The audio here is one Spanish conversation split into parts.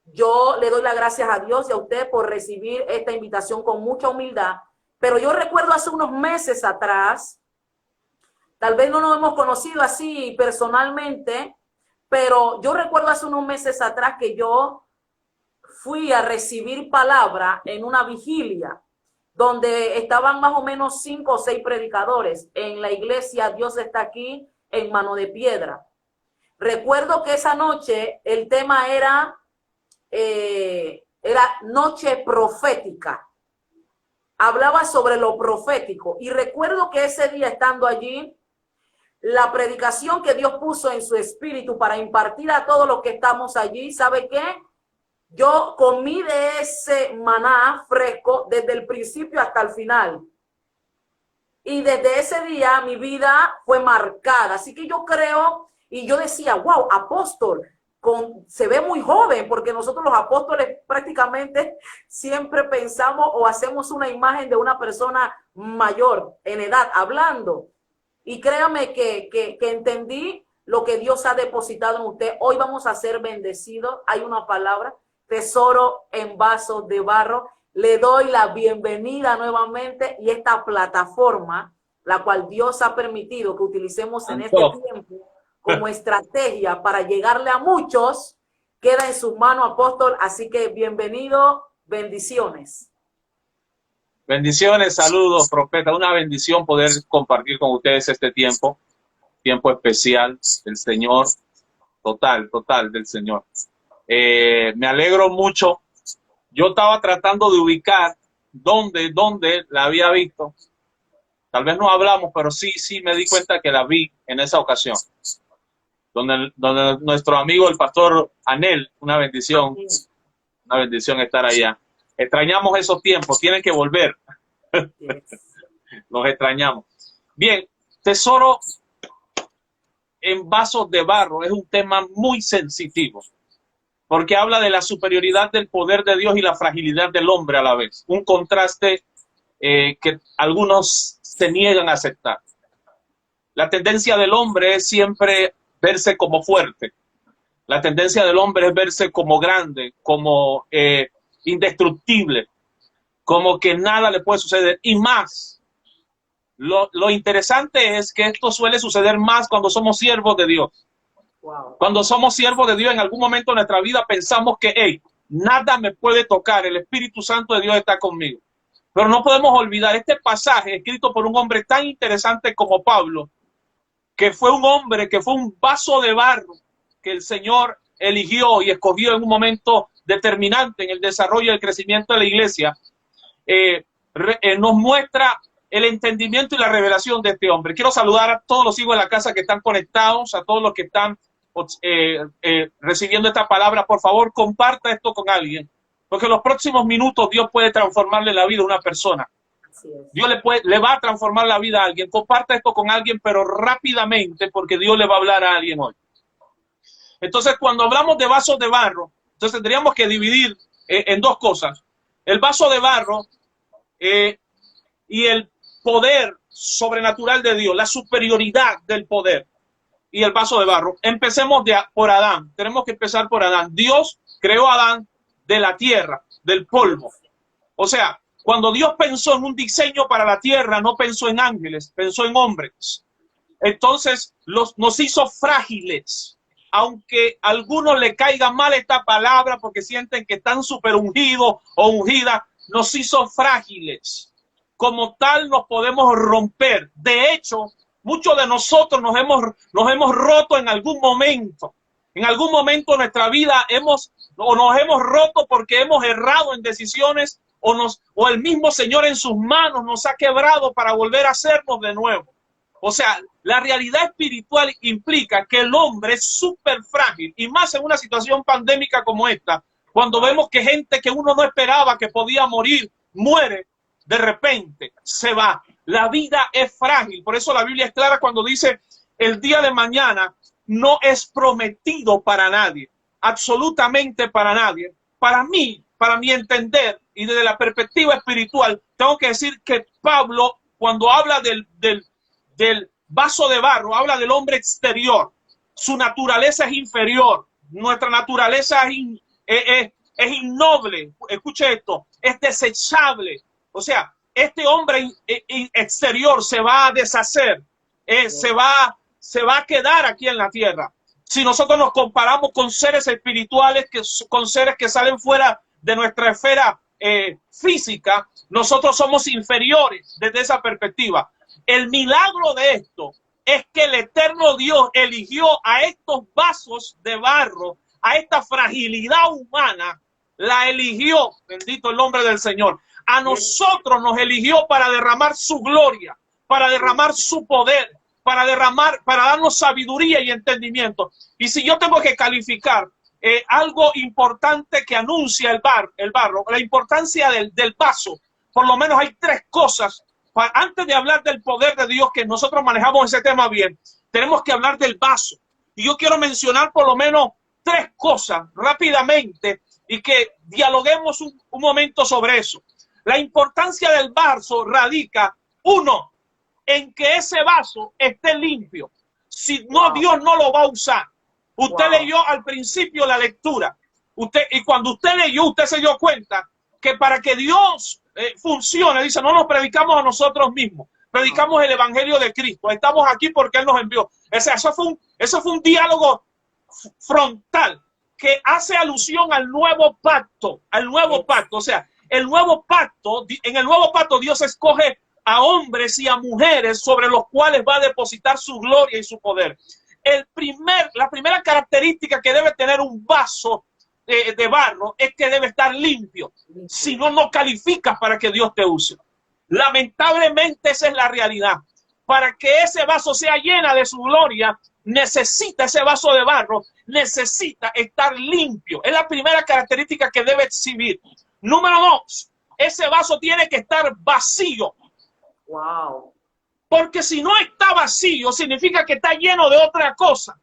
Yo le doy las gracias a Dios y a usted por recibir esta invitación con mucha humildad. Pero yo recuerdo hace unos meses atrás, tal vez no nos hemos conocido así personalmente, pero yo recuerdo hace unos meses atrás que yo fui a recibir palabra en una vigilia donde estaban más o menos 5 o 6 predicadores en la iglesia Dios está aquí en Mano de Piedra. Recuerdo que esa noche el tema era noche profética. Hablaba sobre lo profético. Y recuerdo que ese día, estando allí, la predicación que Dios puso en su espíritu para impartir a todos los que estamos allí, ¿sabe qué? Yo comí de ese maná fresco desde el principio hasta el final. Y desde ese día mi vida fue marcada. Así que yo creo, y yo decía, wow, apóstol, se ve muy joven, porque nosotros los apóstoles prácticamente siempre pensamos o hacemos una imagen de una persona mayor en edad, hablando. Y créame que entendí lo que Dios ha depositado en usted. Hoy vamos a ser bendecidos. Hay una palabra, tesoro en vasos de barro. Le doy la bienvenida nuevamente y esta plataforma, la cual Dios ha permitido que utilicemos en este tiempo como estrategia para llegarle a muchos, queda en sus manos, apóstol. Así que bienvenido, bendiciones. Bendiciones, saludos, profeta. Una bendición poder compartir con ustedes este tiempo especial del Señor, total del Señor. Me alegro mucho. Yo estaba tratando de ubicar dónde la había visto. Tal vez no hablamos, pero sí me di cuenta que la vi en esa ocasión. Donde nuestro amigo el pastor Anel, una bendición estar allá. Extrañamos esos tiempos, tienen que volver. Los extrañamos. Bien, tesoro en vasos de barro es un tema muy sensitivo, porque habla de la superioridad del poder de Dios y la fragilidad del hombre a la vez. Un contraste que algunos se niegan a aceptar. La tendencia del hombre es siempre verse como fuerte. La tendencia del hombre es verse como grande, como indestructible, como que nada le puede suceder. Y más, lo interesante es que esto suele suceder más cuando somos siervos de Dios. Wow. Cuando somos siervos de Dios, en algún momento de nuestra vida pensamos que, hey, nada me puede tocar, el Espíritu Santo de Dios está conmigo. Pero no podemos olvidar este pasaje escrito por un hombre tan interesante como Pablo, que fue un hombre, que fue un vaso de barro que el Señor eligió y escogió en un momento determinante en el desarrollo y el crecimiento de la iglesia. Nos muestra el entendimiento y la revelación de este hombre. Quiero saludar a todos los hijos de la casa que están conectados, a todos los que están recibiendo esta palabra. Por favor, comparta esto con alguien, porque en los próximos minutos Dios puede transformarle la vida a una persona. Dios le va a transformar la vida a alguien. Comparta esto con alguien, pero rápidamente, porque Dios le va a hablar a alguien hoy. Entonces, cuando hablamos de vasos de barro, entonces tendríamos que dividir en dos cosas. El vaso de barro y el poder sobrenatural de Dios, la superioridad del poder y el vaso de barro. Empecemos por Adán. Tenemos que empezar por Adán. Dios creó a Adán de la tierra, del polvo. O sea, cuando Dios pensó en un diseño para la tierra, no pensó en ángeles, pensó en hombres. Entonces nos hizo frágiles. Aunque a algunos le caiga mal esta palabra porque sienten que están súper ungidos o ungidas, nos hizo frágiles. Como tal nos podemos romper. De hecho, muchos de nosotros nos hemos roto en algún momento. En algún momento de nuestra vida nos hemos roto porque hemos errado en decisiones o el mismo Señor en sus manos nos ha quebrado para volver a hacernos de nuevo. O sea, la realidad espiritual implica que el hombre es súper frágil, y más en una situación pandémica como esta, cuando vemos que gente que uno no esperaba que podía morir, muere, de repente se va. La vida es frágil, por eso la Biblia es clara cuando dice el día de mañana no es prometido para nadie, absolutamente para nadie. Para mí, para mi entender y desde la perspectiva espiritual, tengo que decir que Pablo, cuando habla del vaso de barro, habla del hombre exterior. Su naturaleza es inferior, nuestra naturaleza es innoble, escuche esto, es desechable. O sea, este hombre exterior se va a deshacer, se va a quedar aquí en la tierra. Si nosotros nos comparamos con seres espirituales, con seres que salen fuera de nuestra esfera física, nosotros somos inferiores desde esa perspectiva. El milagro de esto es que el eterno Dios eligió a estos vasos de barro, a esta fragilidad humana, la eligió, bendito el nombre del Señor. A nosotros nos eligió para derramar su gloria, para derramar su poder, para darnos sabiduría y entendimiento. Y si yo tengo que calificar algo importante que anuncia el barro, la importancia del vaso, por lo menos hay tres cosas. Antes de hablar del poder de Dios, que nosotros manejamos ese tema bien, tenemos que hablar del vaso. Y yo quiero mencionar por lo menos tres cosas rápidamente y que dialoguemos un momento sobre eso. La importancia del vaso radica, uno, en que ese vaso esté limpio. Si no, Dios no lo va a usar. Usted leyó al principio la lectura. Y cuando usted leyó, usted se dio cuenta que para que Dios funcione, dice, no nos predicamos a nosotros mismos, predicamos el evangelio de Cristo. Estamos aquí porque Él nos envió. O sea, eso fue un diálogo frontal que hace alusión al nuevo pacto, O sea, el nuevo pacto, en el nuevo pacto Dios escoge a hombres y a mujeres sobre los cuales va a depositar su gloria y su poder. La primera característica que debe tener un vaso de barro es que debe estar limpio. Si no, no calificas para que Dios te use. Lamentablemente esa es la realidad. Para que ese vaso sea llena de su gloria, ese vaso de barro necesita estar limpio. Es la primera característica que debe exhibir. Número dos, ese vaso tiene que estar vacío. Wow. Porque si no está vacío, significa que está lleno de otra cosa.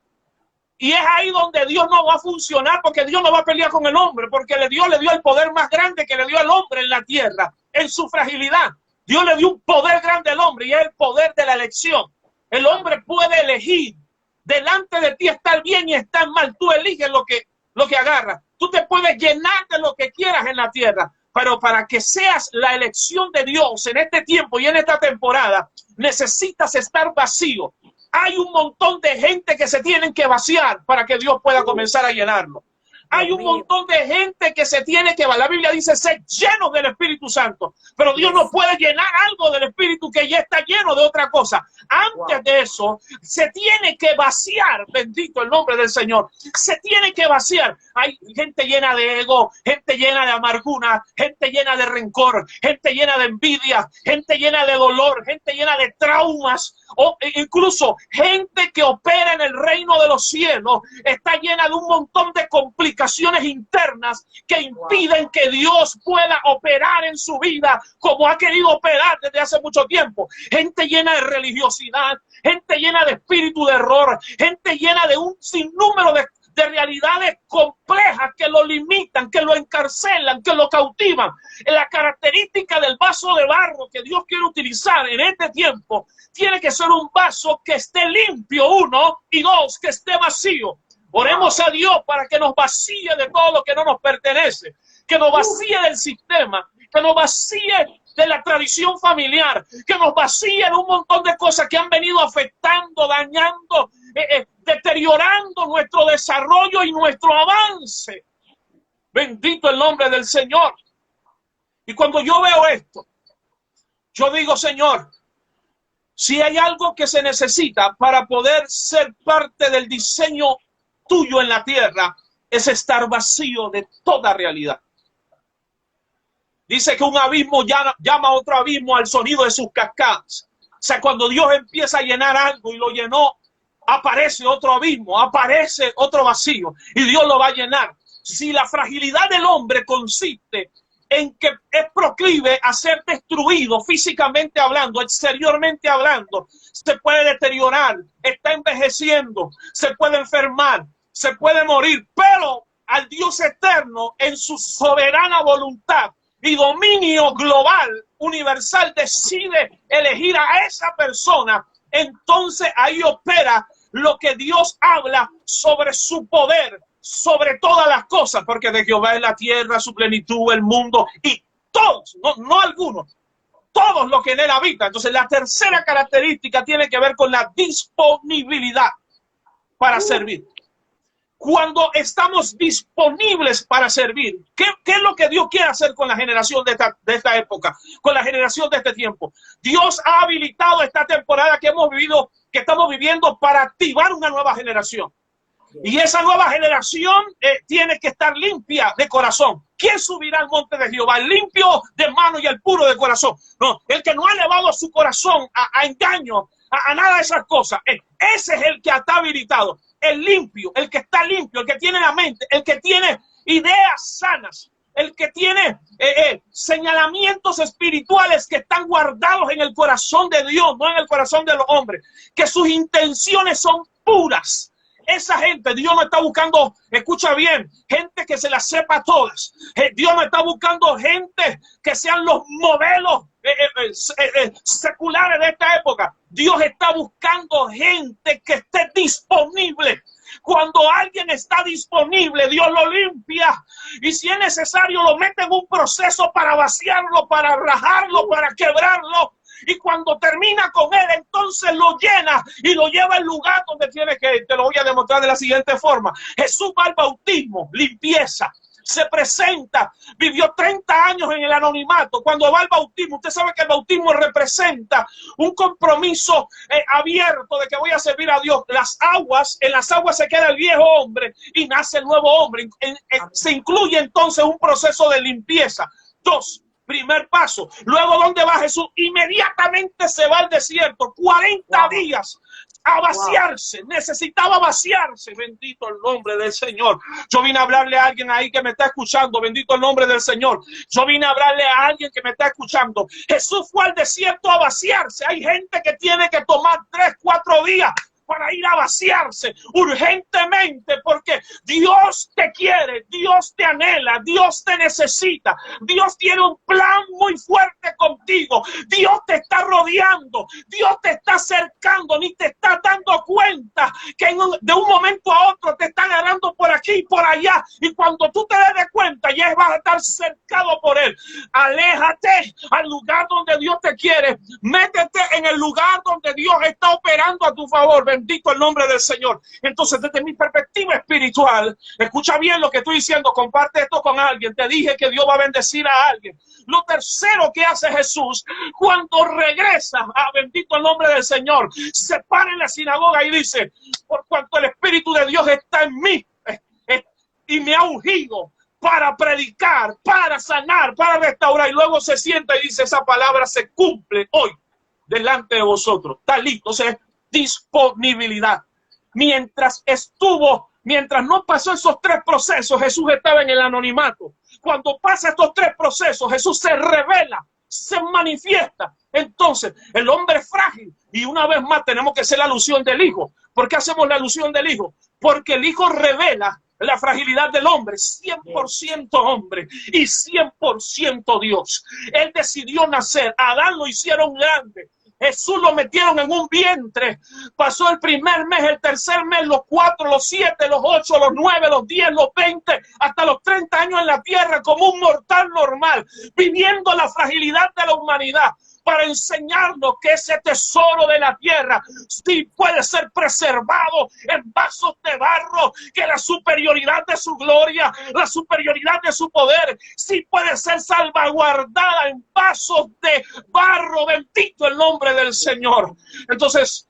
Y es ahí donde Dios no va a funcionar, porque Dios no va a pelear con el hombre, porque Dios le dio el poder más grande que le dio al hombre en la tierra, en su fragilidad. Dios le dio un poder grande al hombre y es el poder de la elección. El hombre puede elegir. Delante de ti estar bien y estar mal. Tú eliges lo que agarras. Tú te puedes llenar de lo que quieras en la tierra. Pero para que seas la elección de Dios en este tiempo y en esta temporada, necesitas estar vacío. Hay un montón de gente que se tienen que vaciar para que Dios pueda comenzar a llenarlo. Hay un montón de gente que se tiene que... La Biblia dice ser llenos del Espíritu Santo. Pero Dios no puede llenar algo del Espíritu que ya está lleno de otra cosa. Antes de eso, se tiene que vaciar. Bendito el nombre del Señor. Se tiene que vaciar. Hay gente llena de ego, gente llena de amargura, gente llena de rencor, gente llena de envidia, gente llena de dolor, gente llena de traumas. O incluso gente que opera en el reino de los cielos está llena de un montón de complicaciones internas que impiden que Dios pueda operar en su vida como ha querido operar desde hace mucho tiempo. Gente llena de religiosidad, gente llena de espíritu de error, gente llena de un sinnúmero de realidades complejas que lo limitan, que lo encarcelan, que lo cautivan. La característica del vaso de barro que Dios quiere utilizar en este tiempo tiene que ser un vaso que esté limpio, uno, y dos, que esté vacío. Oremos a Dios para que nos vacíe de todo lo que no nos pertenece, que nos vacíe del sistema, que nos vacíe de la tradición familiar, que nos vacíe de un montón de cosas que han venido afectando, dañando, deteriorando nuestro desarrollo y nuestro avance. Bendito el nombre del Señor. Y cuando yo veo esto, yo digo, Señor, si hay algo que se necesita para poder ser parte del diseño tuyo en la tierra, es estar vacío de toda realidad. Dice que un abismo llama a otro abismo al sonido de sus cascadas. O sea, cuando Dios empieza a llenar algo y lo llenó, aparece otro abismo, aparece otro vacío y Dios lo va a llenar. Si la fragilidad del hombre consiste en que es proclive a ser destruido físicamente hablando, exteriormente hablando, se puede deteriorar, está envejeciendo, se puede enfermar, se puede morir, pero al Dios eterno en su soberana voluntad y dominio global, universal, decide elegir a esa persona, entonces ahí opera lo que Dios habla sobre su poder, sobre todas las cosas, porque de Jehová es la tierra, su plenitud, el mundo, y todos, no algunos, todos los que en él habitan. Entonces la tercera característica tiene que ver con la disponibilidad para servir. Cuando estamos disponibles para servir, ¿qué es lo que Dios quiere hacer con la generación de esta época, con la generación de este tiempo? Dios ha habilitado esta temporada que estamos viviendo para activar una nueva generación. Y esa nueva generación tiene que estar limpia de corazón. ¿Quién subirá al monte de Jehová? El limpio de mano y el puro de corazón. No, el que no ha elevado su corazón a engaño, a nada de esas cosas. Ese es el que está habilitado. El limpio, el que está limpio, el que tiene la mente, el que tiene ideas sanas, el que tiene señalamientos espirituales que están guardados en el corazón de Dios, no en el corazón de los hombres, que sus intenciones son puras. Esa gente, Dios no está buscando, escucha bien, gente que se las sepa todas. Dios no está buscando gente que sean los modelos seculares de esta época. Dios está buscando gente que esté disponible. Cuando alguien está disponible, Dios lo limpia. Y si es necesario, lo mete en un proceso para vaciarlo, para rajarlo, para quebrarlo. Y cuando termina con él, entonces lo llena y lo lleva al lugar donde tiene que ir. Te lo voy a demostrar de la siguiente forma. Jesús va al bautismo, limpieza. Se presenta, vivió 30 años en el anonimato. Cuando va al bautismo, usted sabe que el bautismo representa un compromiso abierto de que voy a servir a Dios. En las aguas se queda el viejo hombre y nace el nuevo hombre. Se incluye entonces un proceso de limpieza. 2. Primer paso. Luego, ¿dónde va Jesús? Inmediatamente se va al desierto. 40 días a vaciarse. Necesitaba vaciarse. Bendito el nombre del Señor. Yo vine a hablarle a alguien ahí que me está escuchando. Bendito el nombre del Señor. Yo vine a hablarle a alguien que me está escuchando. Jesús fue al desierto a vaciarse. Hay gente que tiene que tomar 3, 4 días para ir a vaciarse urgentemente, porque Dios te quiere, Dios te anhela, Dios te necesita, Dios tiene un plan muy fuerte contigo, Dios te está rodeando, Dios te está acercando, ni te estás dando cuenta que de un momento a otro te está agarrando por aquí y por allá, y cuando tú te des cuenta ya vas a estar cercado por Él. Aléjate al lugar donde Dios te quiere, métete en el lugar donde Dios está operando a tu favor. Bendito el nombre del Señor. Entonces, desde mi perspectiva espiritual, escucha bien lo que estoy diciendo, comparte esto con alguien. Te dije que Dios va a bendecir a alguien. Lo tercero que hace Jesús cuando regresa, bendito el nombre del Señor, se para en la sinagoga y dice: por cuanto el Espíritu de Dios está en mí y me ha ungido para predicar, para sanar, para restaurar. Y luego se sienta y dice: esa palabra se cumple hoy delante de vosotros. Está listo. Entonces, disponibilidad. Mientras no pasó esos 3 procesos, Jesús estaba en el anonimato. Cuando pasa estos 3 procesos, Jesús se revela, se manifiesta. Entonces, el hombre es frágil. Y una vez más tenemos que hacer la alusión del Hijo. ¿Por qué hacemos la alusión del Hijo? Porque el Hijo revela la fragilidad del hombre, 100% hombre y 100% Dios. Él decidió nacer. Adán lo hicieron grande. Jesús lo metieron en un vientre. Pasó el primer mes, el tercer mes, los 4, los 7, los 8, los 9, los 10, los 20, hasta los 30 años en la tierra como un mortal normal, viviendo la fragilidad de la humanidad, para enseñarnos que ese tesoro de la tierra sí puede ser preservado en vasos de barro, que la superioridad de su gloria, la superioridad de su poder, sí puede ser salvaguardada en vasos de barro. Bendito el nombre del Señor. Entonces,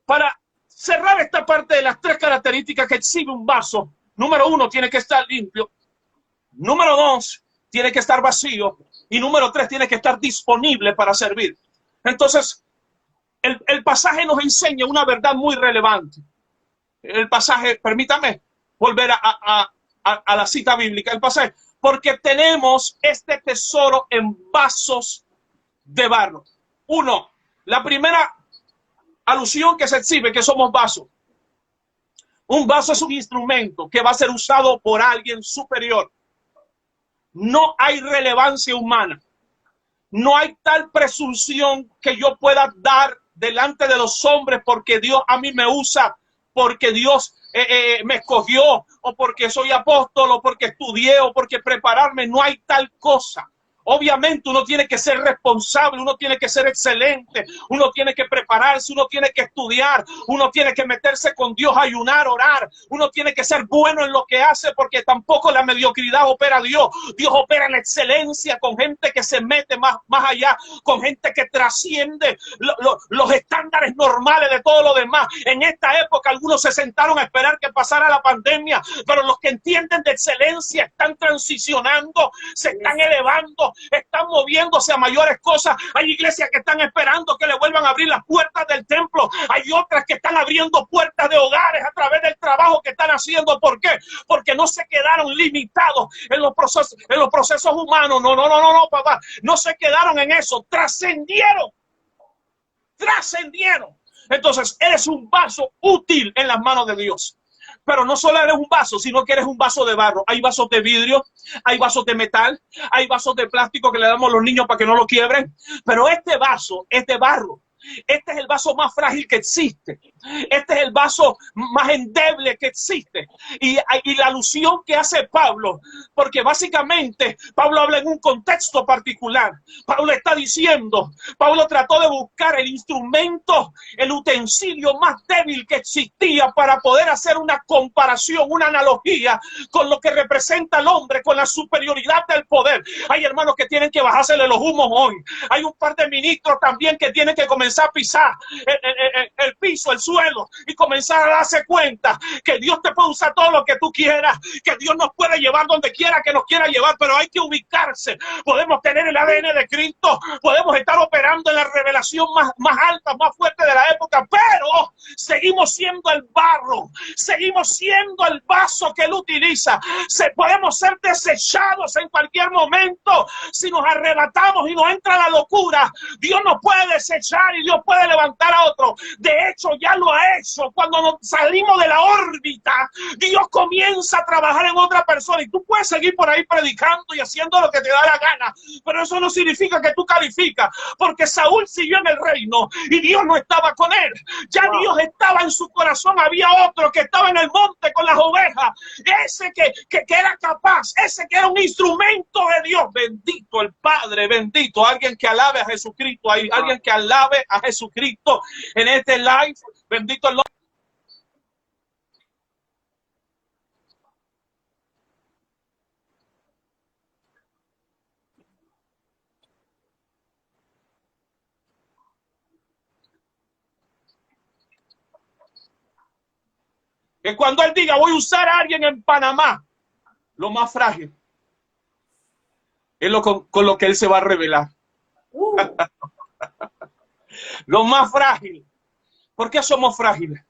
para cerrar esta parte de las 3 características que exhibe un vaso: número 1, tiene que estar limpio; número 2, tiene que estar vacío; y número 3, tiene que estar disponible para servir. Entonces, el pasaje nos enseña una verdad muy relevante. El pasaje, permítame volver a la cita bíblica. El pasaje: porque tenemos este tesoro en vasos de barro. 1, la primera alusión que se exhibe, que somos vasos. Un vaso es un instrumento que va a ser usado por alguien superior. No hay relevancia humana. No hay tal presunción que yo pueda dar delante de los hombres porque Dios a mí me usa, porque Dios me escogió, o porque soy apóstol, o porque estudié, o porque prepararme. No hay tal cosa. Obviamente uno tiene que ser responsable, uno tiene que ser excelente, uno tiene que prepararse, uno tiene que estudiar, uno tiene que meterse con Dios, ayunar, orar, uno tiene que ser bueno en lo que hace, porque tampoco la mediocridad opera a Dios. Dios opera en la excelencia, con gente que se mete más allá, con gente que trasciende los estándares normales de todo lo demás. En esta época algunos se sentaron a esperar que pasara la pandemia, pero los que entienden de excelencia están transicionando, se están elevando, están moviéndose a mayores cosas. Hay iglesias que están esperando que le vuelvan a abrir las puertas del templo. Hay otras que están abriendo puertas de hogares a través del trabajo que están haciendo. ¿Por qué? Porque no se quedaron limitados en los procesos humanos. No, papá. No se quedaron en eso. Trascendieron. Entonces, eres un vaso útil en las manos de Dios. Pero no solo eres un vaso, sino que eres un vaso de barro. Hay vasos de vidrio, hay vasos de metal, hay vasos de plástico que le damos a los niños para que no lo quiebren. Pero este vaso es de barro. Este es el vaso más frágil que existe. Este es el vaso más endeble que existe. Y la alusión que hace Pablo, porque básicamente Pablo habla en un contexto particular. Pablo está diciendo, Pablo trató de buscar el instrumento, el utensilio más débil que existía para poder hacer una comparación, una analogía con lo que representa el hombre, con la superioridad del poder. Hay hermanos que tienen que bajársele los humos hoy. Hay un par de ministros también que tienen que comenzar a pisar el piso, el suelo, y comenzar a darse cuenta que Dios te puede usar todo lo que tú quieras, que Dios nos puede llevar donde quiera que nos quiera llevar, pero hay que ubicarse. Podemos tener el ADN de Cristo, podemos estar operando en la revelación más alta, más fuerte de la época, pero seguimos siendo el barro, seguimos siendo el vaso que Él utiliza. Podemos ser desechados en cualquier momento si nos arrebatamos y nos entra la locura. Dios nos puede desechar y Dios puede levantar a otro. De hecho, ya lo ha hecho. Cuando nos salimos de la órbita, Dios comienza a trabajar en otra persona. Y tú puedes seguir por ahí predicando y haciendo lo que te da la gana, pero eso no significa que tú calificas, porque Saúl siguió en el reino y Dios no estaba con él. Ya Dios estaba en su corazón. Había otro que estaba en el monte con las ovejas, ese que era capaz, ese que era un instrumento de Dios. Bendito el Padre, bendito. Alguien que alabe a Jesucristo. Hay alguien que alabe a Jesucristo en este live. Bendito el nombre. Que cuando Él diga voy a usar a alguien en Panamá, lo más frágil es con lo que Él se va a revelar. Lo más frágil. ¿Por qué somos frágiles?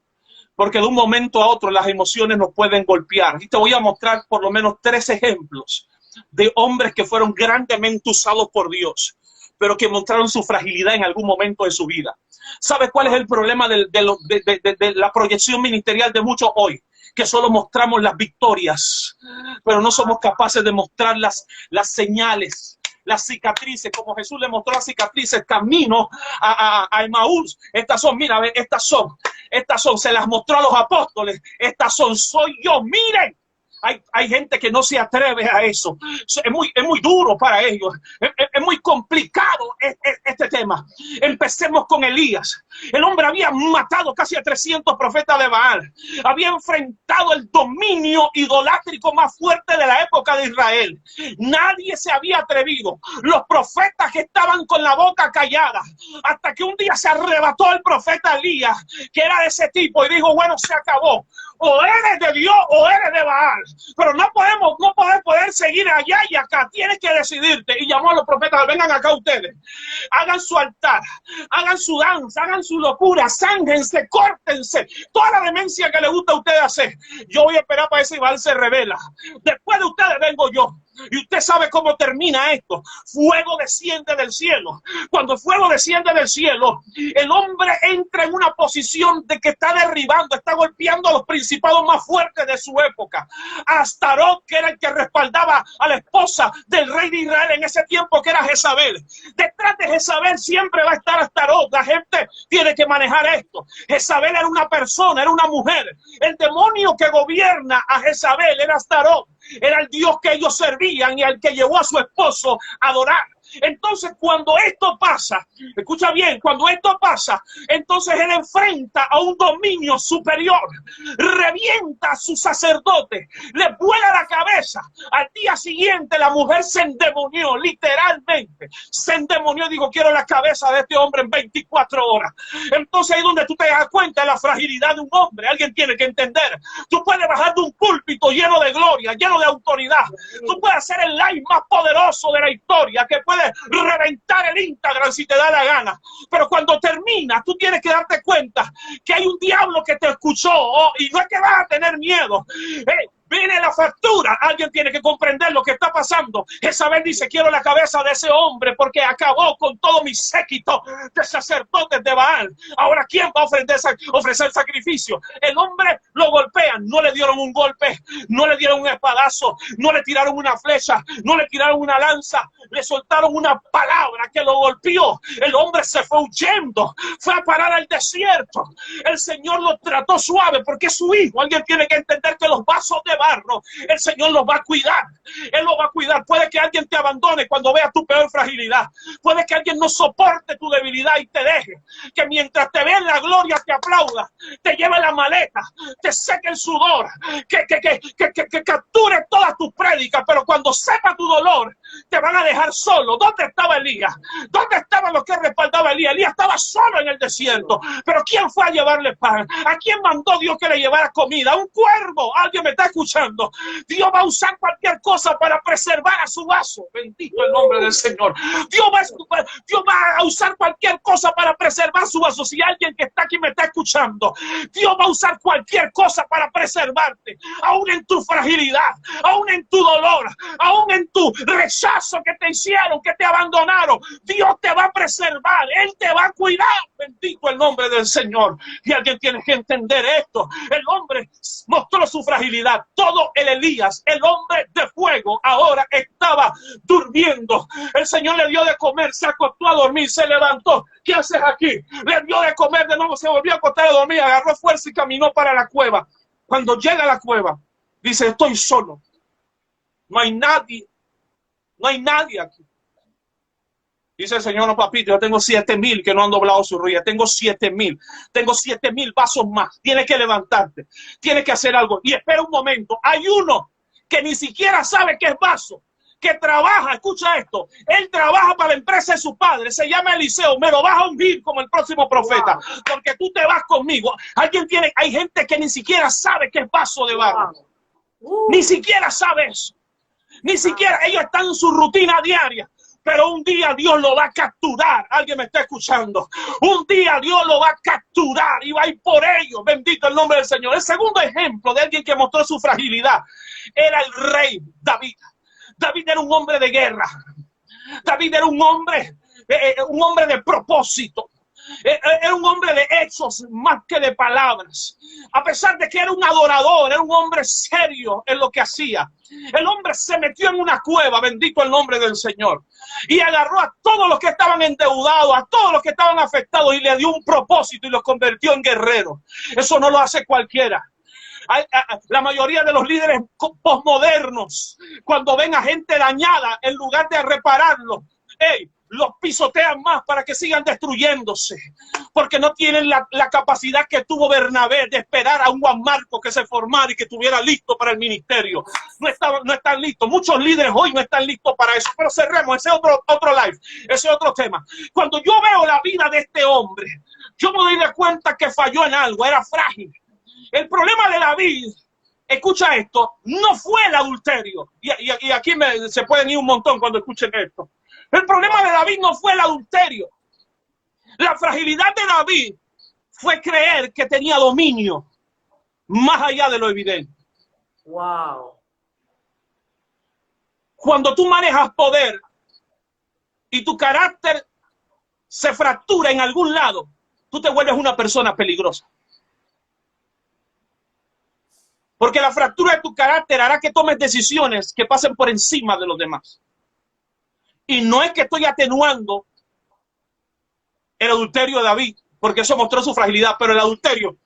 Porque de un momento a otro las emociones nos pueden golpear. Y te voy a mostrar por lo menos 3 ejemplos de hombres que fueron grandemente usados por Dios, pero que mostraron su fragilidad en algún momento de su vida. ¿Sabes cuál es el problema de la proyección ministerial de muchos hoy? Que solo mostramos las victorias, pero no somos capaces de mostrar las señales, las cicatrices, como Jesús le mostró las cicatrices camino a Emaús. Estas son, mira, estas son, se las mostró a los apóstoles. Estas son, soy yo, miren. Hay gente que no se atreve a eso. Es muy duro para ellos. Es muy complicado este tema. Empecemos con Elías. El hombre había matado casi a 300 profetas de Baal. Había enfrentado el dominio idolátrico más fuerte de la época de Israel. Nadie se había atrevido. Los profetas que estaban con la boca callada. Hasta que un día se arrebató el profeta Elías, que era de ese tipo, y dijo, bueno, se acabó. O eres de Dios o eres de Baal. Pero no podemos poder seguir allá y acá. Tienes que decidirte. Y llamó a los profetas, vengan acá ustedes. Hagan su altar, hagan su danza, hagan su locura, sánguense, córtense. Toda la demencia que les gusta a ustedes hacer. Yo voy a esperar para ese y Baal se revela. Después de ustedes vengo yo. Y usted sabe cómo termina esto. Fuego desciende del cielo. Cuando el fuego desciende del cielo, el hombre entra en una posición de que está derribando, está golpeando a los principados más fuertes de su época. Astarot, que era el que respaldaba a la esposa del rey de Israel en ese tiempo, que era Jezabel. Detrás de Jezabel siempre va a estar Astarot. La gente tiene que manejar esto. Jezabel era una persona, era una mujer. El demonio que gobierna a Jezabel era Astarot. Era el dios que ellos servían y al que llevó a su esposo a adorar. Entonces, cuando esto pasa, escucha bien, cuando esto pasa, entonces él enfrenta a un dominio superior, revienta a su sacerdote, le vuela la cabeza. Al día siguiente la mujer se endemonió, literalmente, se endemonió. Digo, quiero la cabeza de este hombre en 24 horas. Entonces ahí es donde tú te das cuenta de la fragilidad de un hombre. Alguien tiene que entender. Tú puedes bajar de un púlpito lleno de gloria, lleno de autoridad. Tú puedes ser el live más poderoso de la historia, que puede reventar el Instagram si te da la gana, pero cuando termina tú tienes que darte cuenta que hay un diablo que te escuchó, y no es que vas a tener miedo. Viene la factura. Alguien tiene que comprender lo que está pasando. Jezabel dice, quiero la cabeza de ese hombre porque acabó con todo mi séquito de sacerdotes de Baal. Ahora, ¿quién va a ofrecer sacrificio? El hombre lo golpean. No le dieron un golpe, no le dieron un espadazo, no le tiraron una flecha, no le tiraron una lanza, le soltaron una palabra que lo golpeó. El hombre se fue huyendo, fue a parar al desierto. El Señor lo trató suave porque es su hijo. Alguien tiene que entender que los vasos de barro, el Señor los va a cuidar. Él los va a cuidar. Puede que alguien te abandone cuando vea tu peor fragilidad. Puede que alguien no soporte tu debilidad y te deje. Que mientras te ve en la gloria te aplauda, te lleve la maleta, te seque el sudor, que capture todas tus prédicas, pero cuando sepa tu dolor, te van a dejar solo. ¿Dónde estaba Elías? ¿Dónde estaban los que respaldaban a Elías? Elías estaba solo en el desierto. Pero ¿quién fue a llevarle pan? ¿A quién mandó Dios que le llevara comida? ¿Un cuervo? ¿Alguien me está escuchando? Dios va a usar cualquier cosa para preservar a su vaso. Bendito el nombre del Señor. Dios va a usar cualquier cosa para preservar su vaso. Si alguien que está aquí me está escuchando, Dios va a usar cualquier cosa para preservarte, aún en tu fragilidad, aún en tu dolor, aún en tu rechazo que te hicieron, que te abandonaron. Dios te va a preservar, Él te va a cuidar. Bendito el nombre del Señor. Y alguien tiene que entender esto. El hombre mostró su fragilidad. Todo el Elías, el hombre de fuego, ahora estaba durmiendo. El Señor le dio de comer, se acostó a dormir, se levantó. ¿Qué haces aquí? Le dio de comer, de nuevo se volvió a acostar a dormir, agarró fuerza y caminó para la cueva. Cuando llega a la cueva, dice, estoy solo. No hay nadie. No hay nadie aquí. Dice el Señor, no, papito, yo tengo 7,000 que no han doblado su rodilla. Tengo 7,000. Tengo 7,000 vasos más. Tienes que levantarte. Tienes que hacer algo. Y espera un momento. Hay uno que ni siquiera sabe qué es vaso, que trabaja, escucha esto, él trabaja para la empresa de su padre, se llama Eliseo, me lo vas a ungir como el próximo profeta, porque tú te vas conmigo. Hay gente que ni siquiera sabe qué es vaso de barro. Ni siquiera sabe eso. Ni siquiera ellos están en su rutina diaria. Pero un día Dios lo va a capturar. Alguien me está escuchando. Un día Dios lo va a capturar y va a ir por ellos. Bendito el nombre del Señor. El segundo ejemplo de alguien que mostró su fragilidad era el rey David. David era un hombre de guerra. David era un hombre de propósito. Era un hombre de hechos más que de palabras. A pesar de que era un adorador, era un hombre serio en lo que hacía. El hombre se metió en una cueva, bendito el nombre del Señor, y agarró a todos los que estaban endeudados, a todos los que estaban afectados, y le dio un propósito y los convirtió en guerreros. Eso no lo hace cualquiera. La mayoría de los líderes posmodernos, cuando ven a gente dañada, en lugar de repararlo, los pisotean más para que sigan destruyéndose, porque no tienen la capacidad que tuvo Bernabé de esperar a un Juan Marcos que se formara y que estuviera listo para el ministerio. No están listos. Muchos líderes hoy no están listos para eso, pero cerremos, ese otro live, ese otro tema. Cuando yo veo la vida de este hombre, yo me doy cuenta que falló en algo, era frágil. El problema de David, escucha esto, no fue el adulterio. Y aquí se pueden ir un montón cuando escuchen esto. El problema de David no fue el adulterio. La fragilidad de David fue creer que tenía dominio más allá de lo evidente. Wow. Cuando tú manejas poder y tu carácter se fractura en algún lado, tú te vuelves una persona peligrosa. Porque la fractura de tu carácter hará que tomes decisiones que pasen por encima de los demás. Y no es que estoy atenuando el adulterio de David, porque eso mostró su fragilidad, pero el adulterio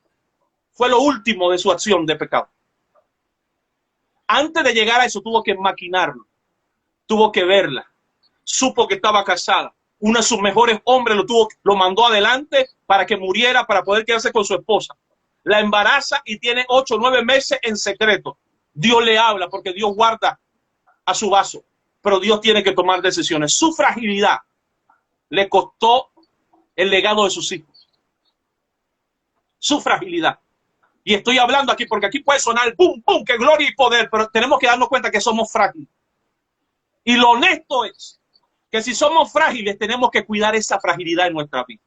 fue lo último de su acción de pecado. Antes de llegar a eso tuvo que maquinarlo, tuvo que verla, supo que estaba casada. Uno de sus mejores hombres lo mandó adelante para que muriera, para poder quedarse con su esposa. La embaraza y tiene 8 o 9 meses en secreto. Dios le habla porque Dios guarda a su vaso, pero Dios tiene que tomar decisiones. Su fragilidad le costó el legado de sus hijos. Su fragilidad. Y estoy hablando aquí porque aquí puede sonar pum, pum, que gloria y poder, pero tenemos que darnos cuenta que somos frágiles. Y lo honesto es que si somos frágiles, tenemos que cuidar esa fragilidad en nuestra vida.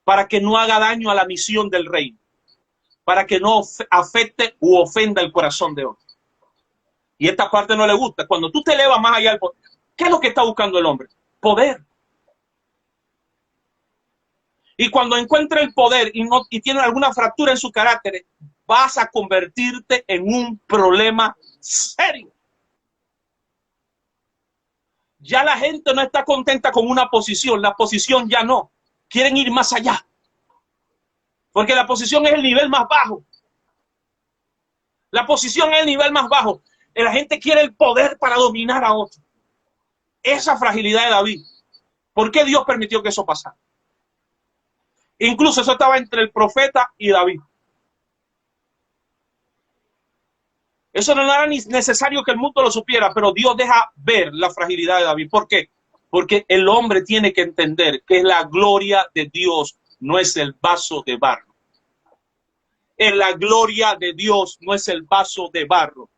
Para que no haga daño a la misión del reino. Para que no afecte u ofenda el corazón de otro. Y esta parte no le gusta. Cuando tú te elevas más allá del poder, ¿qué es lo que está buscando el hombre? Poder. Y cuando encuentre el poder y tiene alguna fractura en su carácter, vas a convertirte en un problema serio. Ya la gente no está contenta con una posición, la posición ya no. Quieren ir más allá. Porque la posición es el nivel más bajo. La posición es el nivel más bajo. La gente quiere el poder para dominar a otro. Esa fragilidad de David. ¿Por qué Dios permitió que eso pasara? Incluso eso estaba entre el profeta y David. Eso no era ni necesario que el mundo lo supiera, pero Dios deja ver la fragilidad de David. ¿Por qué? Porque el hombre tiene que entender que la gloria de Dios no es el vaso de barro. En la gloria de Dios no es el vaso de barro.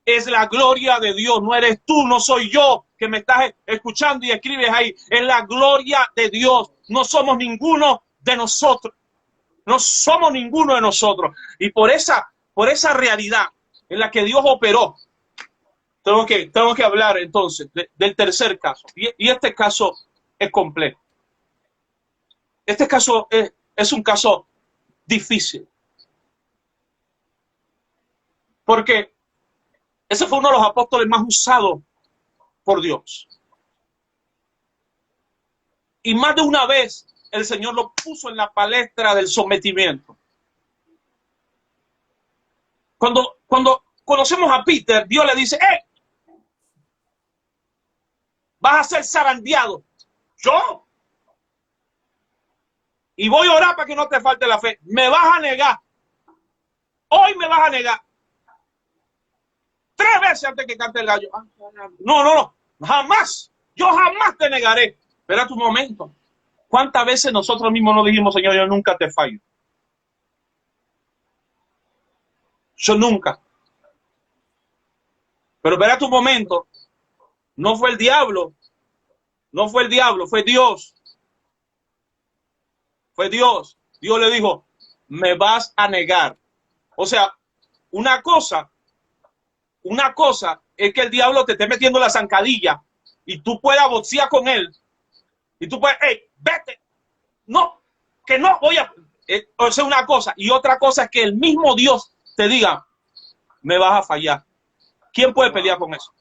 Es la gloria de Dios, no eres tú, no soy yo que me estás escuchando y escribes ahí. Es la gloria de Dios, no somos ninguno de nosotros. No somos ninguno de nosotros. Y por esa realidad en la que Dios operó, tengo que hablar entonces del tercer caso. Y este caso es complejo. Este caso es un caso difícil. Porque ese fue uno de los apóstoles más usados por Dios. Y más de una vez el Señor lo puso en la palestra del sometimiento. Cuando conocemos a Peter, Dios le dice, vas a ser zarandeado. ¿Yo? Y voy a orar para que no te falte la fe. Me vas a negar. Hoy me vas a negar. 3 veces antes que cante el gallo. No. Jamás. Yo jamás te negaré. Espera tu momento. ¿Cuántas veces nosotros mismos nos dijimos, Señor, yo nunca te fallo? Yo nunca. Pero espera tu momento. No fue el diablo. No fue el diablo, fue Dios. Fue Dios. Dios le dijo, me vas a negar. O sea, una cosa es que el diablo te esté metiendo la zancadilla y tú puedas boxear con él. Y tú puedes, vete. No, que no voy a... O sea, una cosa. Y otra cosa es que el mismo Dios te diga, me vas a fallar. ¿Quién puede pelear con eso?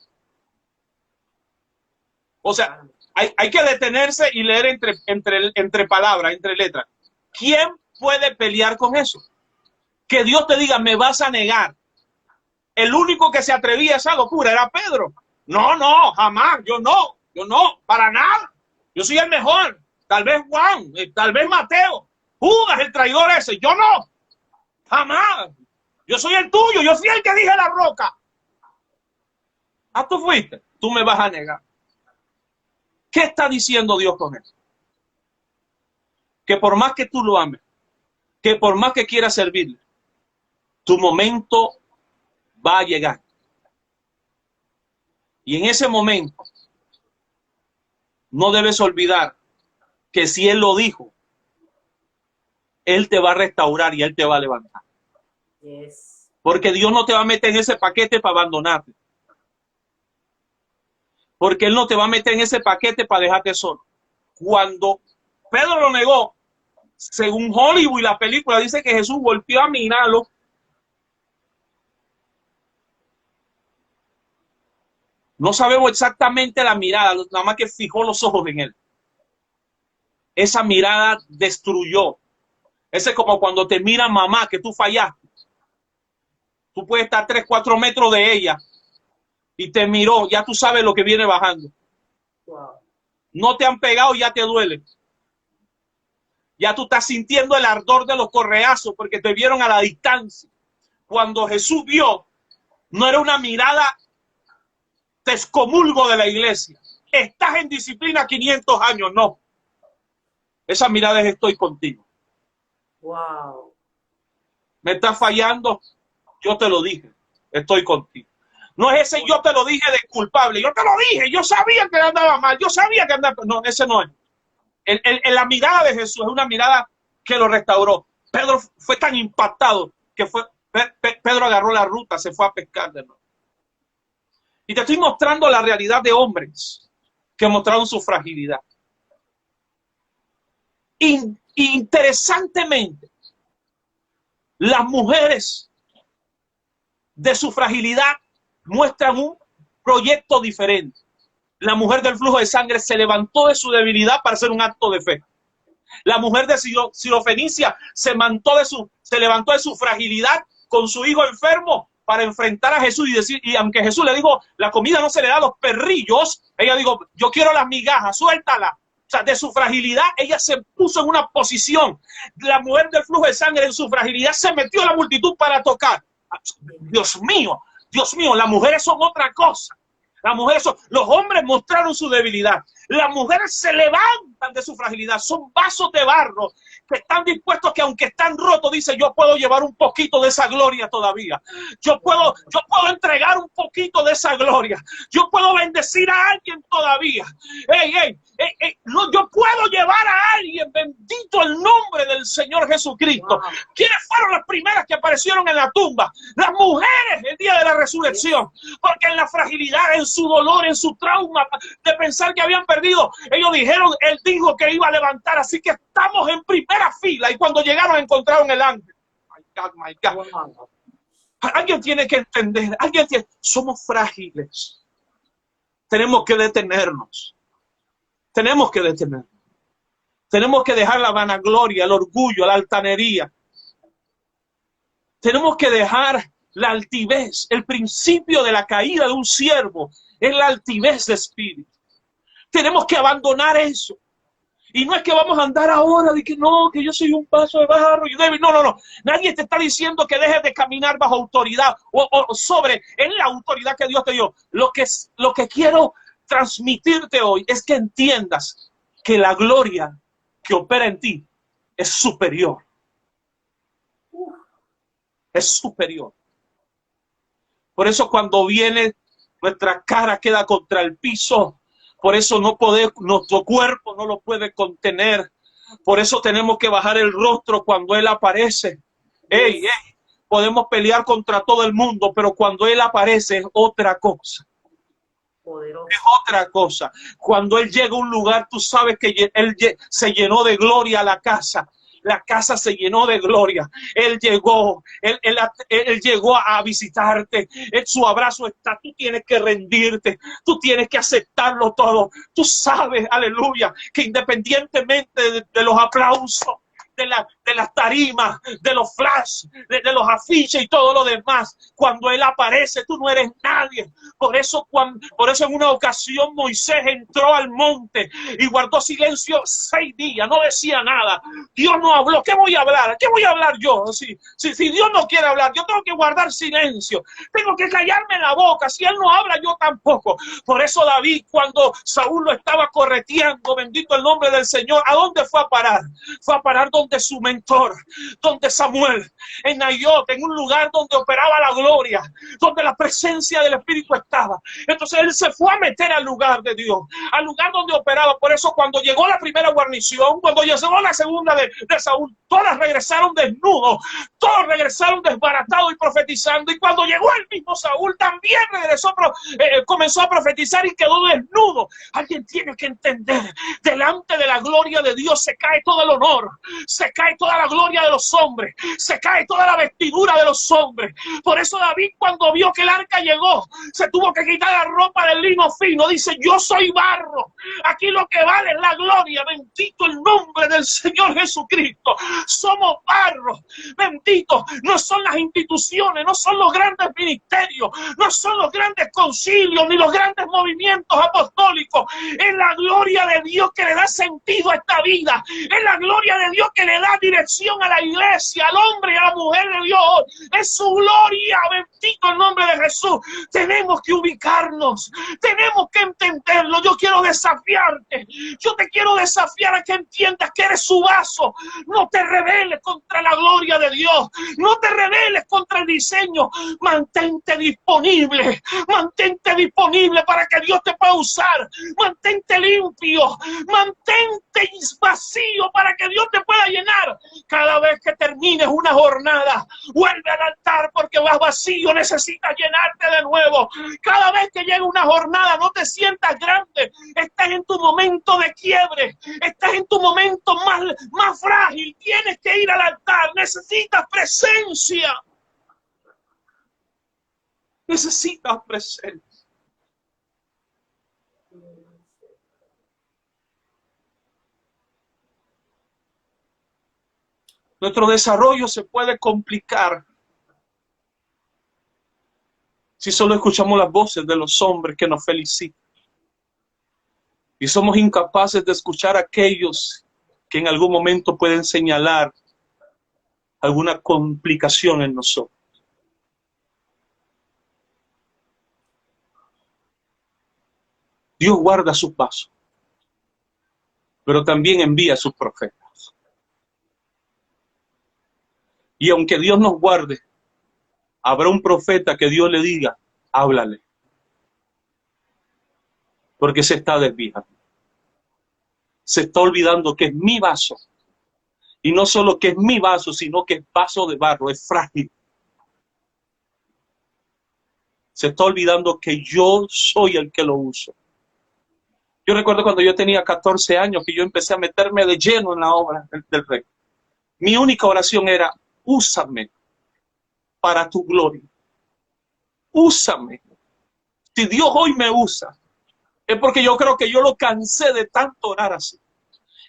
O sea, hay que detenerse y leer entre palabras, entre letras. ¿Quién puede pelear con eso? Que Dios te diga, me vas a negar. El único que se atrevía a esa locura era Pedro. No, jamás. Yo no, para nada. Yo soy el mejor. Tal vez Juan, tal vez Mateo. Judas, el traidor ese. Yo no. Jamás. Yo soy el tuyo. Yo fui el que dije la roca. Tú fuiste. Tú me vas a negar. ¿Qué está diciendo Dios con eso? Que por más que tú lo ames, que por más que quieras servirle, tu momento va a llegar. Y en ese momento, no debes olvidar que si Él lo dijo, Él te va a restaurar y Él te va a levantar. Yes. Porque Dios no te va a meter en ese paquete para abandonarte. porque Él no te va a meter en ese paquete para dejarte solo. Cuando Pedro lo negó, según Hollywood y la película, dice que Jesús volvió a mirarlo. No sabemos exactamente la mirada, nada más que fijó los ojos en Él. Esa mirada destruyó. Ese es como cuando te mira mamá, que tú fallaste. Tú puedes estar 3, 4 metros de ella y te miró, ya tú sabes lo que viene bajando. Wow. No te han pegado, ya te duele. Ya tú estás sintiendo el ardor de los correazos porque te vieron a la distancia. Cuando Jesús vio, no era una mirada, te excomulgo de la iglesia. Estás en disciplina 500 años, no. Esa mirada es estoy contigo. Wow. Me estás fallando, yo te lo dije, estoy contigo. No es ese yo te lo dije de culpable, yo te lo dije, yo sabía que andaba mal, yo sabía que andaba... No, ese no es. La mirada de Jesús es una mirada que lo restauró. Pedro fue tan impactado que Pedro agarró la ruta, se fue a pescar de nuevo. Y te estoy mostrando la realidad de hombres que mostraron su fragilidad. Interesantemente, las mujeres de su fragilidad muestran un proyecto diferente. La mujer del flujo de sangre se levantó de su debilidad para hacer un acto de fe. La mujer de Sirofenicia se levantó de su fragilidad con su hijo enfermo para enfrentar a Jesús y decir, y aunque Jesús le dijo, la comida no se le da a los perrillos, ella dijo, yo quiero las migajas, suéltala. O sea, de su fragilidad, ella se puso en una posición. La mujer del flujo de sangre en su fragilidad se metió a la multitud para tocar. Dios mío, las mujeres son otra cosa. Las mujeres los hombres mostraron su debilidad. Las mujeres se levantan de su fragilidad. Son vasos de barro que están dispuestos que aunque están rotos, dice, yo puedo llevar un poquito de esa gloria todavía. Yo puedo entregar un poquito de esa gloria. Yo puedo bendecir a alguien todavía. No, yo puedo llevar a alguien, bendito el nombre del Señor Jesucristo. Wow. ¿Quiénes fueron las primeras que aparecieron en la tumba? Las mujeres el día de la resurrección. Porque en la fragilidad, en su dolor, en su trauma de pensar que habían perdido, ellos dijeron, él dijo que iba a levantar, así que estamos en primera fila. Y cuando llegaron encontraron el ángel. My God. Wow. Alguien tiene que entender, somos frágiles. Tenemos que detenernos. Tenemos que detenernos. Tenemos que dejar la vanagloria, el orgullo, la altanería. Tenemos que dejar la altivez. El principio de la caída de un siervo es la altivez de espíritu. Tenemos que abandonar eso. Y no es que vamos a andar ahora de que no, que yo soy un vaso de barro y débil. No. Nadie te está diciendo que dejes de caminar bajo autoridad o sobre en la autoridad que Dios te dio. Lo que quiero transmitirte hoy es que entiendas que la gloria que opera en ti es superior. Es superior. Por eso cuando viene, nuestra cara queda contra el piso. Por eso nuestro cuerpo no lo puede contener. Por eso tenemos que bajar el rostro cuando Él aparece. Podemos pelear contra todo el mundo, pero cuando Él aparece es otra cosa. Poderoso. Es otra cosa. Cuando Él llega a un lugar, tú sabes que Él se llenó de gloria a la casa. La casa se llenó de gloria. Él llegó a visitarte. Su abrazo está. Tú tienes que rendirte. Tú tienes que aceptarlo todo. Tú sabes, aleluya, que independientemente de los aplausos, de las tarimas, de los flash, de los afiches y todo lo demás, cuando Él aparece, tú no eres nadie. Por eso en una ocasión Moisés entró al monte y guardó silencio 6 días, no decía nada. Dios no habló. ¿Qué voy a hablar? ¿Qué voy a hablar yo? Si Dios no quiere hablar, yo tengo que guardar silencio. Tengo que callarme la boca. Si Él no habla, yo tampoco. Por eso David, cuando Saúl lo estaba correteando, bendito el nombre del Señor, ¿a dónde fue a parar? Fue a parar donde su mentor, donde Samuel, en Nayot, en un lugar donde operaba la gloria, donde la presencia del Espíritu estaba. Entonces él se fue a meter al lugar de Dios, al lugar donde operaba. Por eso cuando llegó la primera guarnición, cuando llegó la segunda de Saúl, todas regresaron desnudos, todos regresaron desbaratados y profetizando. Y cuando llegó el mismo Saúl, también regresó, comenzó a profetizar y quedó desnudo. Alguien tiene que entender, delante de la gloria de Dios se cae todo el honor, se cae toda la gloria de los hombres, se cae toda la vestidura de los hombres. Por eso David, cuando vio que el arca llegó, se tuvo que quitar la ropa del lino fino. Dice: yo soy barro, aquí lo que vale es la gloria. Bendito el nombre del Señor Jesucristo. Somos barro, bendito. No son las instituciones, no son los grandes ministerios, no son los grandes concilios ni los grandes movimientos apostólicos. Es la gloria de Dios que le da sentido a esta vida. Es la gloria de Dios que le da dirección a la iglesia, al hombre y a la mujer de Dios. Es su gloria. Bendito el nombre de Jesús. Tenemos que ubicarnos, tenemos que entenderlo. Yo quiero desafiarte, yo te quiero desafiar a que entiendas que eres su vaso. No te rebeles contra la gloria de Dios, no te rebeles contra el diseño. Mantente disponible para que Dios te pueda usar. Mantente limpio, mantente vacío para que Dios te pueda llenar. Cada vez que termines una jornada, vuelve al altar, porque vas vacío, necesitas llenarte de nuevo. Cada vez que llega una jornada, no te sientas grande. Estás en tu momento de quiebre, estás en tu momento más frágil. Tienes que ir al altar. Necesitas presencia. Necesitas presencia. Nuestro desarrollo se puede complicar si solo escuchamos las voces de los hombres que nos felicitan. Y somos incapaces de escuchar a aquellos que en algún momento pueden señalar alguna complicación en nosotros. Dios guarda sus pasos, pero también envía a sus profetas. Y aunque Dios nos guarde, habrá un profeta que Dios le diga: háblale. Porque se está desviando. Se está olvidando que es mi vaso. Y no solo que es mi vaso, sino que es vaso de barro, es frágil. Se está olvidando que yo soy el que lo uso. Yo recuerdo cuando yo tenía 14 años que yo empecé a meterme de lleno en la obra del Rey. Mi única oración era: úsame para tu gloria. Úsame. Si Dios hoy me usa, es porque yo creo que yo lo cansé de tanto orar así.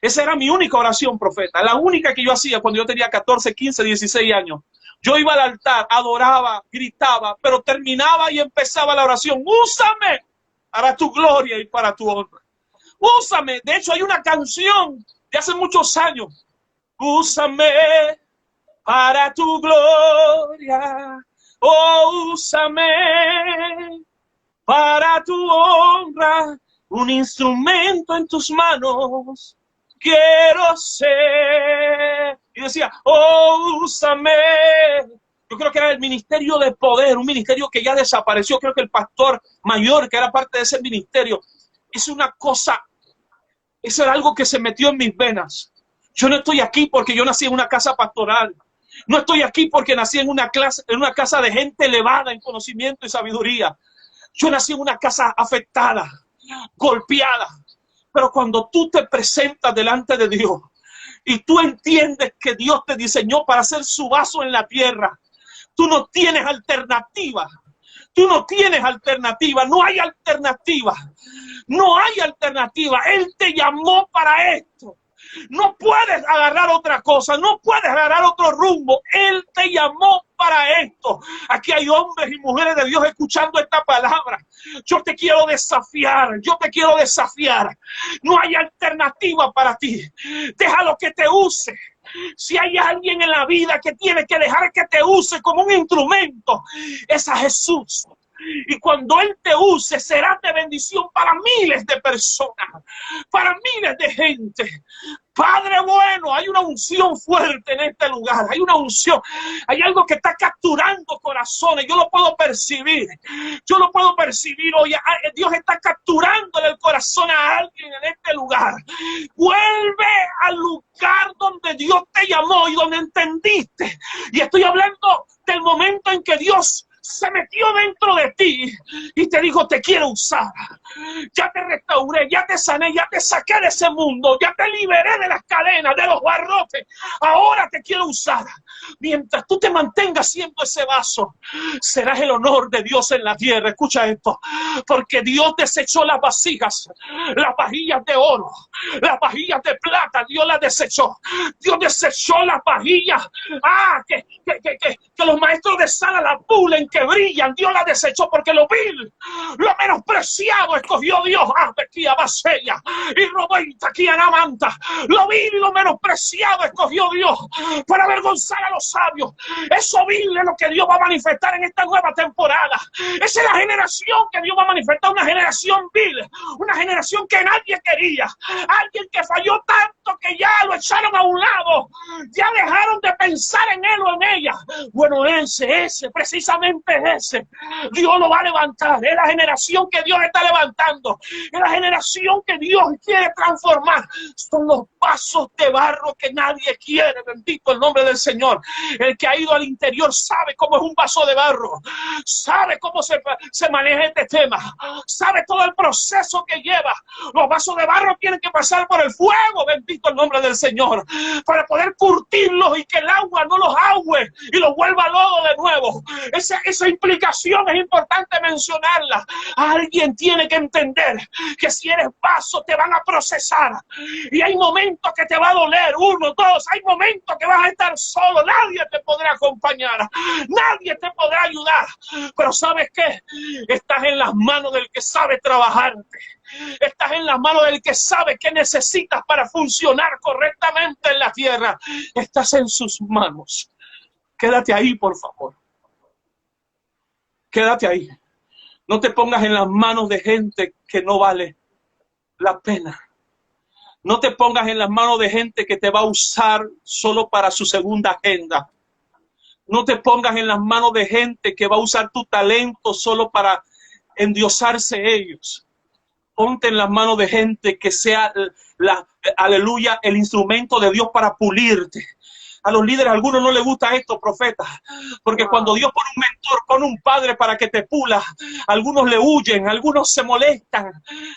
Esa era mi única oración, profeta. La única que yo hacía cuando yo tenía 14, 15, 16 años. Yo iba al altar, adoraba, gritaba, pero terminaba y empezaba la oración: úsame para tu gloria y para tu honra. Úsame. De hecho, hay una canción de hace muchos años: úsame para tu gloria, oh, úsame para tu honra, un instrumento en tus manos quiero ser. Y decía: oh, úsame. Yo creo que era el ministerio de poder, un ministerio que ya desapareció. Creo que el pastor mayor, que era parte de ese ministerio, es una cosa, eso era algo que se metió en mis venas. Yo no estoy aquí porque yo nací en una casa pastoral. No estoy aquí porque nací en una casa de gente elevada en conocimiento y sabiduría. Yo nací en una casa afectada, golpeada. Pero cuando tú te presentas delante de Dios y tú entiendes que Dios te diseñó para ser su vaso en la tierra, tú no tienes alternativa. Tú no tienes alternativa, no hay alternativa. No hay alternativa. Él te llamó para esto. No puedes agarrar otra cosa, no puedes agarrar otro rumbo. Él te llamó para esto. Aquí hay hombres y mujeres de Dios escuchando esta palabra. Yo te quiero desafiar, yo te quiero desafiar. No hay alternativa para ti. Déjalo que te use. Si hay alguien en la vida que tiene que dejar que te use como un instrumento, es a Jesús. Y cuando Él te use, será de bendición para miles de personas, para miles de gente. Padre bueno, hay una unción fuerte en este lugar, hay una unción, hay algo que está capturando corazones, yo lo puedo percibir hoy, Dios está capturando en el corazón a alguien en este lugar. Vuelve al lugar donde Dios te llamó y donde entendiste, y estoy hablando del momento en que Dios se metió dentro de ti y te dijo, te quiero usar. Ya te restauré, ya te sané, ya te saqué de ese mundo, ya te liberé de las cadenas, de los barrotes. Ahora te quiero usar. Mientras tú te mantengas siendo ese vaso, serás el honor de Dios en la tierra. Escucha esto, porque Dios desechó las vasijas, las vajillas de oro, las vajillas de plata, Dios las desechó. Dios desechó las vajillas que los maestros de sala la pulen, que brillan. Dios la desechó porque lo vil, lo menospreciado escogió Dios. Y Roberta aquí en Amanta, lo vil y lo menospreciado escogió Dios para avergonzar a los sabios. Eso vil es lo que Dios va a manifestar en esta nueva temporada. Esa es la generación que Dios va a manifestar, una generación vil, una generación que nadie quería, alguien que falló tanto que ya lo echaron a un lado, ya dejaron de pensar en él o en ella. Bueno, ese, precisamente ese, Dios lo va a levantar. Es la generación que Dios está levantando, es la generación que Dios quiere transformar. Son los vasos de barro que nadie quiere. Bendito el nombre del Señor. El que ha ido al interior sabe cómo es un vaso de barro, sabe cómo se maneja este tema, sabe todo el proceso que lleva. Los vasos de barro tienen que pasar por el fuego, bendito el nombre del Señor, para poder curtirlos y que el agua no los ahue y los vuelva lodo de nuevo. Esa implicación es importante mencionarla. Alguien tiene que entender que si eres vaso te van a procesar y hay momentos que te va a doler, 1, 2, hay momentos que vas a estar solo, nadie te podrá acompañar, nadie te podrá ayudar, pero ¿sabes qué? Estás en las manos del que sabe trabajarte. Estás en las manos del que sabe qué necesitas para funcionar correctamente en la tierra. Estás en sus manos. Quédate ahí, por favor. Quédate ahí. No te pongas en las manos de gente que no vale la pena. No te pongas en las manos de gente que te va a usar solo para su segunda agenda. No te pongas en las manos de gente que va a usar tu talento solo para endiosarse ellos. Ponte en las manos de gente que sea, aleluya, el instrumento de Dios para pulirte. A los líderes, a algunos no les gusta esto, profeta, porque cuando Dios pone un mentor, pone un padre para que te pula, algunos le huyen, algunos se molestan,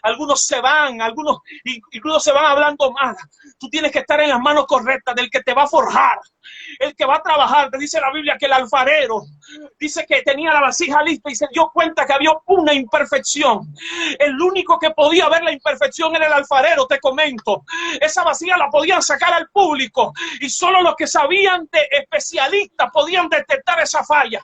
algunos se van, algunos incluso se van hablando mal. Tú tienes que estar en las manos correctas del que te va a forjar, el que va a trabajar. Te dice la Biblia que el alfarero dice que tenía la vasija lista y se dio cuenta que había una imperfección. El único que podía ver la imperfección era el alfarero, te comento. Esa vasija la podían sacar al público y solo los que sabían de especialistas podían detectar esa falla.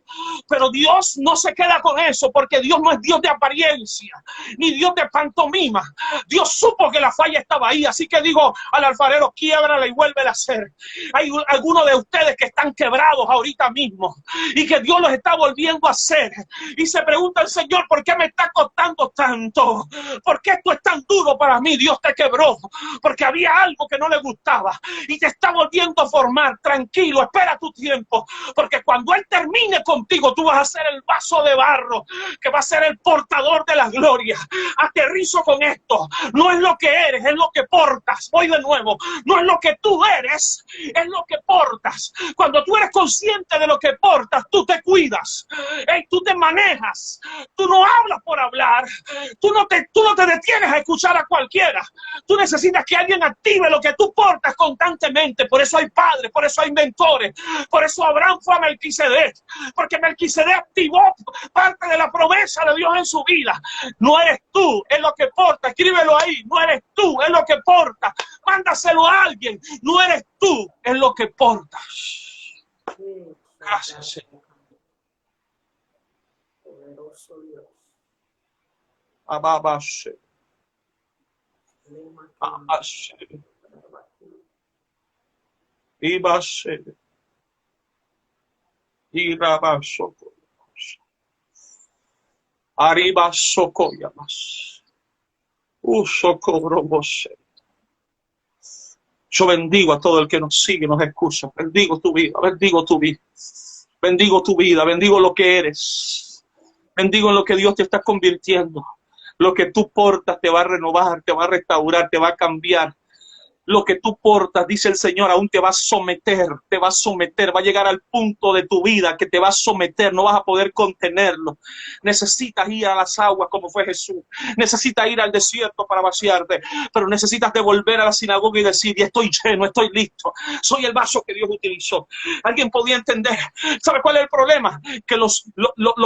Pero Dios no se queda con eso, porque Dios no es Dios de apariencia, ni Dios de pantomima. Dios supo que la falla estaba ahí, así que dijo al alfarero, quiébrala y vuélvela a hacer. Hay algunos de ustedes que están quebrados ahorita mismo y que Dios los está volviendo a hacer. Y se pregunta el Señor, ¿por qué me está costando tanto? ¿Por qué esto es tan duro para mí? Dios te quebró porque había algo que no le gustaba y te está volviendo a formar. Tranquilo, espera tu tiempo, porque cuando Él termine contigo, tú vas a ser el vaso de barro que va a ser el portador de la gloria. Aterrizo con esto. No es lo que eres, es lo que portas. Voy de nuevo. No es lo que tú eres, es lo que portas. Cuando tú eres consciente de lo que portas, tú te cuidas. Tú te manejas. Tú no hablas por hablar. Tú no te detienes a escuchar a cualquiera. Tú necesitas que alguien active lo que tú portas constantemente. Por eso hay padres, por eso hay mentores. Por eso Abraham fue a Melquisedec, porque Melquisedec activó parte de la promesa de Dios en su vida. No eres tú, es lo que porta. Escríbelo ahí. No eres tú, es lo que porta. Mándaselo a alguien. No eres tú, es lo que portas. Gracias, Señor. Poderoso Dios. Ababashe. Abashe. Ibashe. Irabasoko. Aribasoko yamas. Usoko roboshe. Yo bendigo a todo el que nos sigue, nos escucha. Bendigo tu vida, bendigo tu vida. Bendigo tu vida, bendigo lo que eres. Bendigo en lo que Dios te está convirtiendo. Lo que tú portas te va a renovar, te va a restaurar, te va a cambiar. Lo que tú portas, dice el Señor, aún te va a someter, va a llegar al punto de tu vida que te va a someter, no vas a poder contenerlo. Necesitas ir a las aguas como fue Jesús, necesitas ir al desierto para vaciarte, pero necesitas devolver a la sinagoga y decir, y estoy lleno, estoy listo, soy el vaso que Dios utilizó. Alguien podía entender. ¿Sabe cuál es el problema? Que los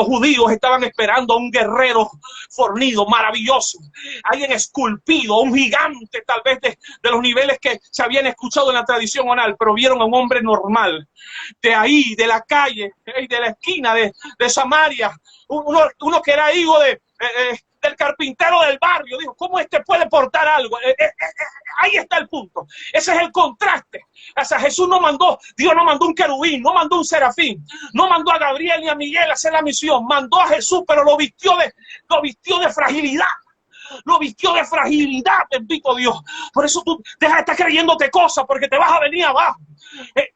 judíos estaban esperando a un guerrero fornido, maravilloso, alguien esculpido, un gigante tal vez de los niveles que se habían escuchado en la tradición oral, pero vieron a un hombre normal, de ahí, de la calle, de la esquina de Samaria, uno que era hijo del carpintero del barrio. Dijo, ¿cómo este puede portar algo? Ahí está el punto. Ese es el contraste. O sea, Dios no mandó un querubín, no mandó un serafín, no mandó a Gabriel ni a Miguel a hacer la misión, mandó a Jesús, pero lo vistió de fragilidad. Lo vistió de fragilidad, bendito Dios. Por eso tú deja de estar creyéndote cosas, porque te vas a venir abajo.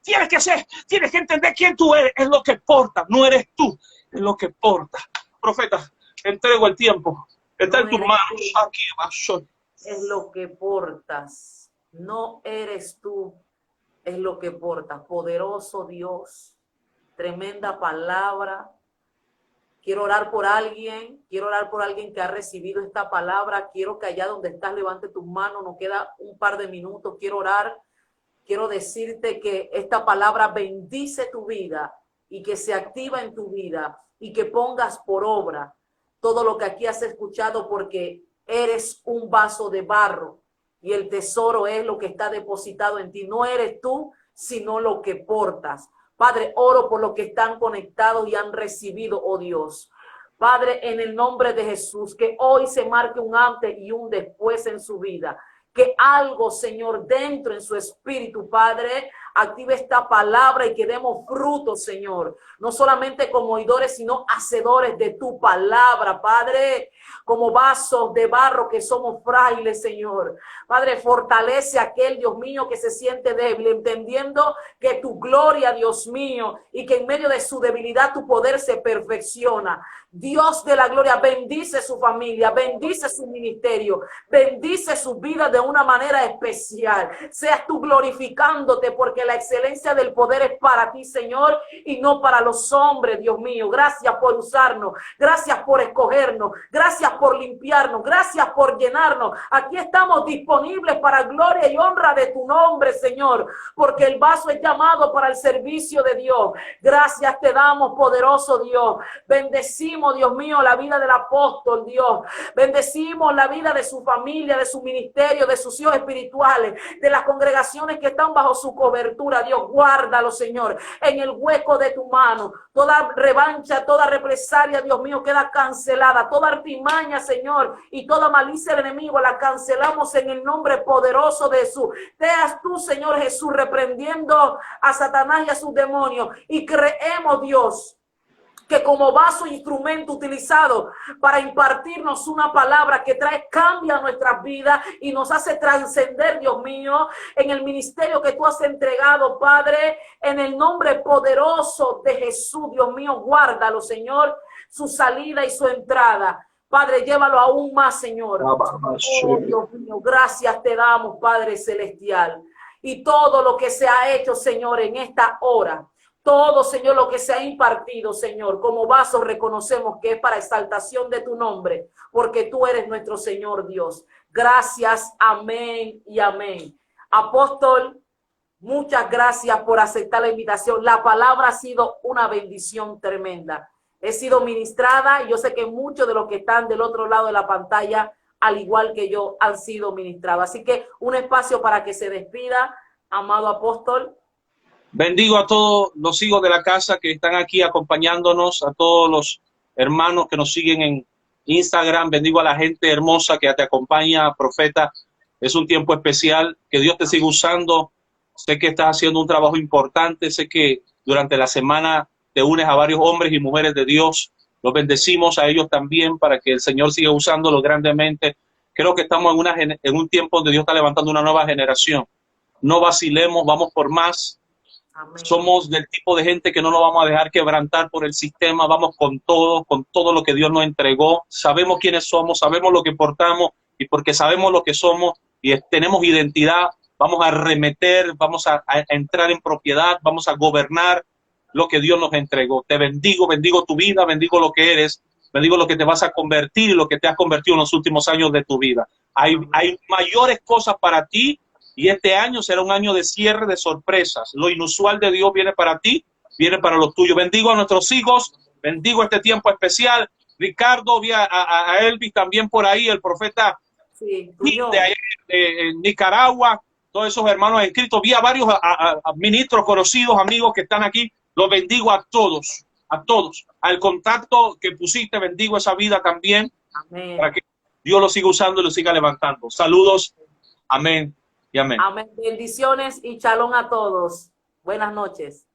Tienes que entender quién tú eres. Es lo que porta, no eres tú, es lo que porta. Profeta, entrego el tiempo. Está en tus manos. Aquí va. Es lo que portas, no eres tú, es lo que portas. Poderoso Dios, tremenda palabra. Quiero orar por alguien que ha recibido esta palabra. Quiero que allá donde estás levante tus manos, nos queda un par de minutos. Quiero orar, quiero decirte que esta palabra bendice tu vida y que se activa en tu vida y que pongas por obra todo lo que aquí has escuchado, porque eres un vaso de barro y el tesoro es lo que está depositado en ti. No eres tú, sino lo que portas. Padre, oro por los que están conectados y han recibido, oh Dios. Padre, en el nombre de Jesús, que hoy se marque un antes y un después en su vida. Que algo, Señor, dentro en su espíritu, Padre, active esta palabra y que demos fruto, Señor. No solamente como oidores, sino hacedores de tu palabra, Padre. Como vasos de barro que somos frágiles, Señor. Padre, fortalece a aquel, Dios mío, que se siente débil, entendiendo que tu gloria, Dios mío, y que en medio de su debilidad tu poder se perfecciona. Dios de la gloria, bendice su familia, bendice su ministerio, bendice su vida de una manera especial. Seas tú glorificándote, porque la excelencia del poder es para ti, Señor, y no para los hombres, Dios mío. Gracias por usarnos, gracias por escogernos, gracias por limpiarnos, gracias por llenarnos. Aquí estamos disponibles para gloria y honra de tu nombre, Señor, porque el vaso es llamado para el servicio de Dios. Gracias te damos, poderoso Dios. Bendecimos, Dios mío, la vida del apóstol, Dios. Bendecimos la vida de su familia, de su ministerio, de sus hijos espirituales, de las congregaciones que están bajo su cobertura. Dios, guárdalo, Señor, en el hueco de tu mano. Toda revancha, toda represalia, Dios mío, queda cancelada. Toda artimaña, Señor, y toda malicia del enemigo la cancelamos en el nombre poderoso de Jesús. Seas tú, Señor Jesús, reprendiendo a Satanás y a sus demonios. Y creemos, Dios, que como vaso e instrumento utilizado para impartirnos una palabra que trae cambio a nuestras vidas y nos hace trascender, Dios mío, en el ministerio que tú has entregado, Padre, en el nombre poderoso de Jesús, Dios mío, guárdalo, Señor, su salida y su entrada. Padre, llévalo aún más, Señor. Oh, Dios mío, gracias te damos, Padre celestial. Y todo lo que se ha hecho, Señor, en esta hora, todo, Señor, lo que se ha impartido, Señor, como vaso reconocemos que es para exaltación de tu nombre, porque tú eres nuestro Señor Dios. Gracias, amén y amén. Apóstol, muchas gracias por aceptar la invitación. La palabra ha sido una bendición tremenda. He sido ministrada y yo sé que muchos de los que están del otro lado de la pantalla, al igual que yo, han sido ministrados. Así que un espacio para que se despida, amado apóstol. Bendigo a todos los hijos de la casa que están aquí acompañándonos, a todos los hermanos que nos siguen en Instagram. Bendigo a la gente hermosa que te acompaña, profeta. Es un tiempo especial, que Dios te siga usando. Sé que estás haciendo un trabajo importante. Sé que durante la semana te unes a varios hombres y mujeres de Dios. Los bendecimos a ellos también para que el Señor siga usándolos grandemente. Creo que estamos en un tiempo donde Dios está levantando una nueva generación. no vacilemos, vamos por más. Amén. Somos del tipo de gente que no nos vamos a dejar quebrantar por el sistema, vamos con todo lo que Dios nos entregó. Sabemos quiénes somos, sabemos lo que portamos, y porque sabemos lo que somos y tenemos identidad, vamos a arremeter, vamos a entrar en propiedad, vamos a gobernar lo que Dios nos entregó. Te bendigo, bendigo tu vida, bendigo lo que eres, bendigo lo que te vas a convertir y lo que te has convertido en los últimos años de tu vida. Hay mayores cosas para ti. Y este año será un año de cierre, de sorpresas. Lo inusual de Dios viene para ti, viene para los tuyos. Bendigo a nuestros hijos, bendigo este tiempo especial. Ricardo, vi a Elvis también por ahí, el profeta de allá de Nicaragua, todos esos hermanos inscritos. Vi a varios a ministros conocidos, amigos que están aquí. Los bendigo a todos, a todos. Al contacto que pusiste, bendigo esa vida también. Amén. Para que Dios lo siga usando y lo siga levantando. Saludos. Amén. Y amén. Amén. Bendiciones y shalom a todos. Buenas noches.